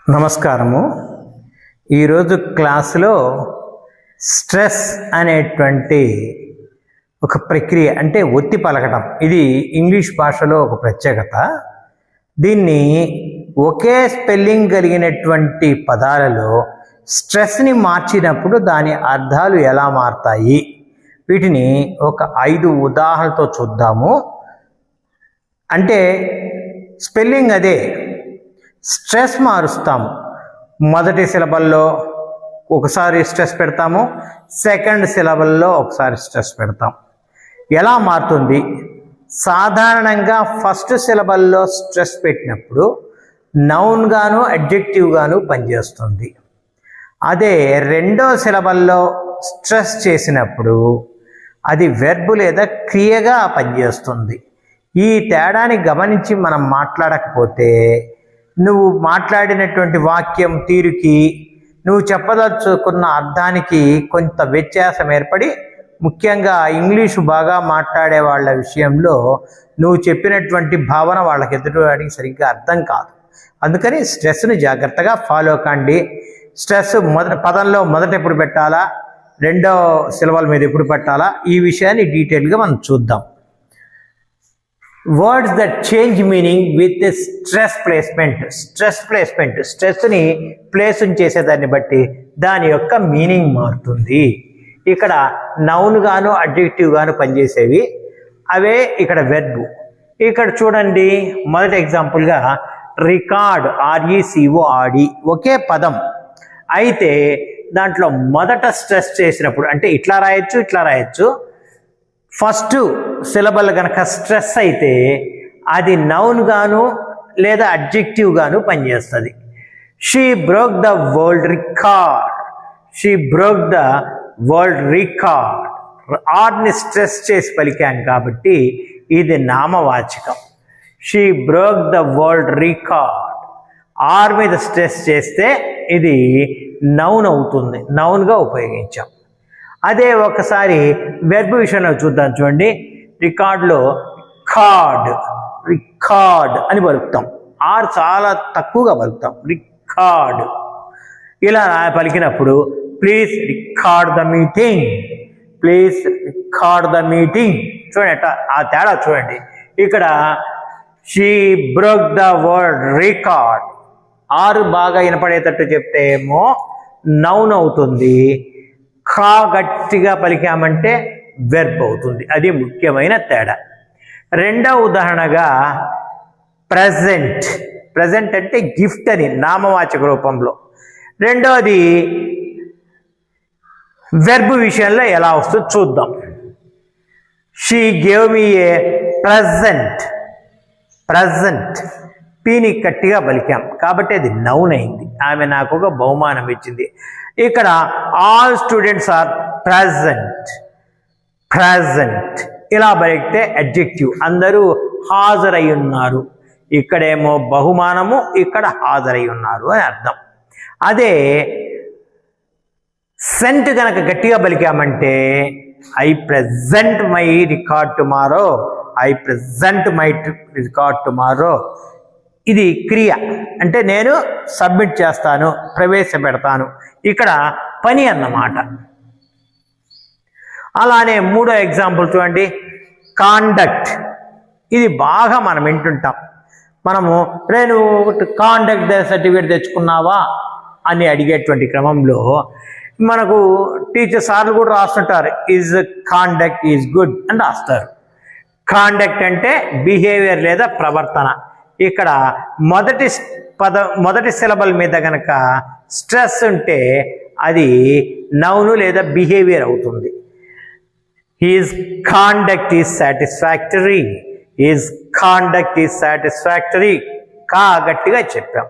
నమస్కారము. ఈరోజు క్లాసులో స్ట్రెస్ అనేటువంటి ఒక ప్రక్రియ అంటే ఒత్తి పలకటం, ఇది ఇంగ్లీష్ భాషలో ఒక ప్రత్యేకత. దీన్ని ఒకే స్పెల్లింగ్ కలిగినటువంటి పదాలలో స్ట్రెస్ని మార్చినప్పుడు దాని అర్థాలు ఎలా మారుతాయి, వీటిని ఒక 5 ఉదాహరణలతో చూద్దాము. అంటే స్పెల్లింగ్ అదే, స్ట్రెస్ మారుస్తాము. మొదటి సిలబల్లో ఒకసారి స్ట్రెస్ పెడతాము, సెకండ్ సిలబల్లో ఒకసారి స్ట్రెస్ పెడతాం. ఎలా మారుతుంది? సాధారణంగా ఫస్ట్ సిలబల్లో స్ట్రెస్ పెట్టినప్పుడు నౌన్ గాను అడ్జెక్టివ్ గాను పనిచేస్తుంది. అదే రెండో సిలబల్లో స్ట్రెస్ చేసినప్పుడు అది వెర్బ్ లేదా క్రియగా పనిచేస్తుంది. ఈ తేడాని గమనించి మనం మాట్లాడకపోతే నువ్వు మాట్లాడినటువంటి వాక్యం తీరుకి, నువ్వు చెప్పదలుచుకున్న అర్థానికి కొంత వ్యత్యాసం ఏర్పడి, ముఖ్యంగా ఇంగ్లీషు బాగా మాట్లాడే వాళ్ళ విషయంలో నువ్వు చెప్పినటువంటి భావన వాళ్ళకి ఎదుటివాడికి సరిగ్గా అర్థం కాదు. అందుకని స్ట్రెస్ని జాగ్రత్తగా ఫాలో కండి. స్ట్రెస్ పదంలో మొదట ఎప్పుడు పెట్టాలా, రెండో సిలబల్ మీద ఎప్పుడు పెట్టాలా, ఈ విషయాన్ని డీటెయిల్గా మనం చూద్దాం. Words that change meaning with stress placement. స్ట్రెస్ని ప్లేస్ చేసేదాన్ని బట్టి దాని యొక్క మీనింగ్ మారుతుంది. ఇక్కడ నౌన్ గాను అడ్జెక్టివ్ గాను పనిచేసేవి అవే ఇక్కడ వెర్బ్. ఇక్కడ చూడండి, మొదటి ఎగ్జాంపుల్గా రికార్డ్, RECORD ఒకే పదం, అయితే దాంట్లో మొదట స్ట్రెస్ చేసినప్పుడు అంటే ఇట్లా రాయొచ్చు. ఫస్ట్ సిలబల్ కనుక స్ట్రెస్ అయితే అది నౌన్ గాను లేదా అడ్జెక్టివ్ గాను పనిచేస్తుంది. She broke the world record. ఆర్ని స్ట్రెస్ చేసి పలికాం కాబట్టి ఇది నామవాచకం. She broke the world record. R మీద స్ట్రెస్ చేస్తే ఇది నౌన్ అవుతుంది, నౌన్గా ఉపయోగించాం. అదే ఒకసారి వెర్బ్ విషయంలో చూద్దాం. చూడండి, రికార్డులో రికార్డ్ అని పలుకుతాం, ఆర్ చాలా తక్కువగా పలుకుతాం. రికార్డ్ ఇలా పలికినప్పుడు ప్లీజ్ రికార్డ్ ద మీటింగ్. చూడండి అట్లా ఆ తేడా చూడండి. ఇక్కడ she broke the world record, ఆరు బాగా వినపడేటట్టు చెప్తే ఏమో నౌన్ అవుతుంది, ఖా గట్టిగా పలికామంటే వెర్బ్ అవుతుంది. అది ముఖ్యమైన తేడా. రెండవ ఉదాహరణగా ప్రజెంట్ అంటే గిఫ్ట్ అని నామవాచక రూపంలో. రెండవది వెర్బ్ విషయంలో ఎలా వస్తుందో చూద్దాం. She gave me a present. పీని గట్టిగా పలికాం కాబట్టి అది నౌన్ అయింది, ఆమె నాకు ఒక బహుమానం ఇచ్చింది. ఇక్కడ ఆల్ స్టూడెంట్స్ ఆర్ ప్రజెంట్ ఇలా పలికితే అడ్జెక్టివ్, అందరూ హాజరై ఉన్నారు. ఇక్కడేమో బహుమానము, ఇక్కడ హాజరై ఉన్నారు అని అర్థం. అదే సెంట్ కనుక గట్టిగా పలికామంటే I present my record tomorrow. ఇది క్రియ, అంటే నేను సబ్మిట్ చేస్తాను, ప్రవేశపెడతాను. ఇక్కడ పని అన్నమాట. అలానే మూడో ఎగ్జాంపుల్ చూడండి, కాండక్ట్. ఇది బాగా మనం వింటుంటాం. మనము నేను కాండక్ట్ సర్టిఫికేట్ తెచ్చుకున్నావా అని అడిగేటువంటి క్రమంలో మనకు టీచర్ సార్లు కూడా రాస్తుంటారు, కాండక్ట్ ఈజ్ గుడ్ అని రాస్తారు. కాండక్ట్ అంటే బిహేవియర్ లేదా ప్రవర్తన. ఇక్కడ మొదటి సిలబల్ మీద కనుక స్ట్రెస్ ఉంటే అది నౌను లేదా బిహేవియర్ అవుతుంది. His conduct is satisfactory. కా గట్టిగా చెప్పాం.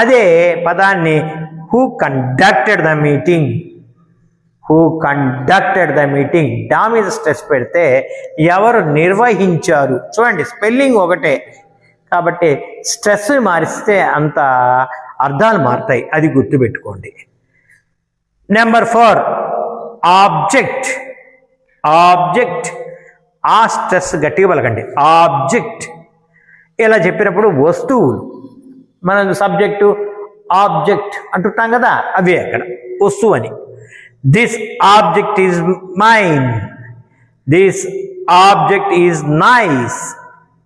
అదే పదాన్ని హూ కండక్టెడ్ ద మీటింగ్. డా మీద స్ట్రెస్ పెడితే ఎవరు నిర్వహించారు. చూడండి, స్పెల్లింగ్ ఒకటే కాబట్టి స్ట్రెస్ మారిస్తే అంత అర్థాలు మారుతాయి, అది గుర్తుపెట్టుకోండి. Number 4 object. ఆ స్ట్రెస్ గట్టిగా పలకండి, ఆబ్జెక్ట్. ఇలా చెప్పినప్పుడు వస్తువులు, మన సబ్జెక్టు ఆబ్జెక్ట్ అంటుంటాం కదా, అవే అక్కడ వస్తువు అని. This object is mine, this object is nice.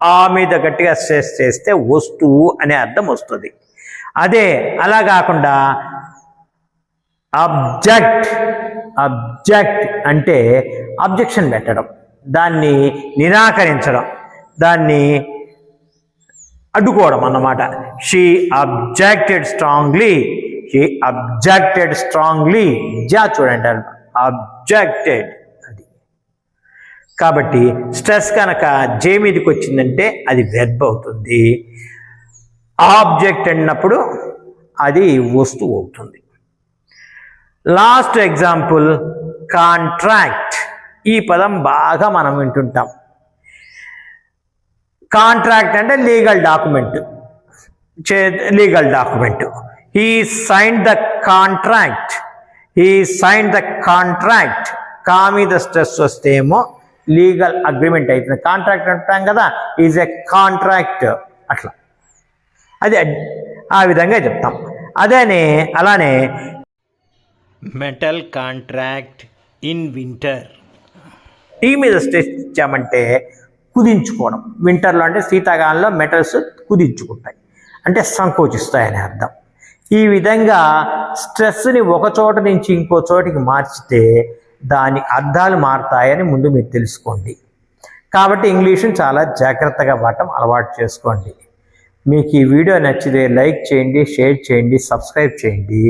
ఆ మీద గట్టిగా స్ట్రెస్ చేస్తే వస్తువు అనే అర్థం వస్తుంది. అదే అలా కాకుండా అబ్జెక్ట్, అబ్జెక్ట్ అంటే అబ్జెక్షన్ పెట్టడం, దాన్ని నిరాకరించడం, దాన్ని అడ్డుకోవడం అన్నమాట. She objected strongly, she objected strongly. జా చూడండి, అబ్జెక్టెడ్. అది కాబట్టి స్ట్రెస్ కనుక జే మీదకి వచ్చిందంటే అది వెర్బ్ అవుతుంది. ఆబ్జెక్ట్ అన్నప్పుడు అది వస్తువు అవుతుంది. Last example contract. ఈ పదం బాగా మనం వింటుంటాం. కాంట్రాక్ట్ అంటే legal document, legal document. He signed the contract, he signed the contract. కా మీద స్ట్రెస్ వస్తే ఏమో లీగల్ అగ్రిమెంట్ అవుతుంది. కాంట్రాక్ట్ అంటాం కదా, ఈజ్ ఎ కాంట్రాక్ట్. అట్లా అది ఆ విధంగా చెప్తాం. అలానే metal contract in winter. T మీద స్ట్రెస్ ఇచ్చామంటే కుదించుకోవడం. వింటర్లో అంటే శీతాకాలంలో మెటల్స్ కుదించుకుంటాయి, అంటే సంకోచిస్తాయని అర్థం. ఈ విధంగా స్ట్రెస్ని ఒక చోట నుంచి ఇంకో చోటికి మార్చితే దాని అర్థాలు మారుతాయని ముందు మీరు తెలుసుకోండి. కాబట్టి ఇంగ్లీష్ని చాలా జాగ్రత్తగా వాడటం అలవాటు చేసుకోండి. మీకు ఈ వీడియో నచ్చితే లైక్ చేయండి, షేర్ చేయండి, సబ్స్క్రైబ్ చేయండి.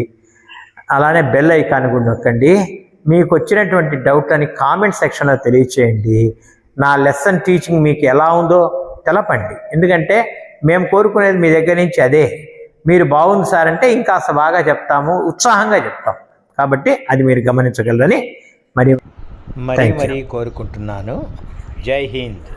అలానే బెల్ ఐకాన్ కూడా నొక్కండి. మీకు వచ్చినటువంటి డౌట్ అని కామెంట్ సెక్షన్లో తెలియచేయండి. నా లెసన్ టీచింగ్ మీకు ఎలా ఉందో తెలపండి. ఎందుకంటే మేము కోరుకునేది మీ దగ్గర నుంచి అదే. మీరు బాగుంది సార్ అంటే ఇంకాస్త బాగా చెప్తాము, ఉత్సాహంగా చెప్తాం. కాబట్టి అది మీరు గమనించగలరని మరి కోరుకుంటున్నాను. జై హింద్.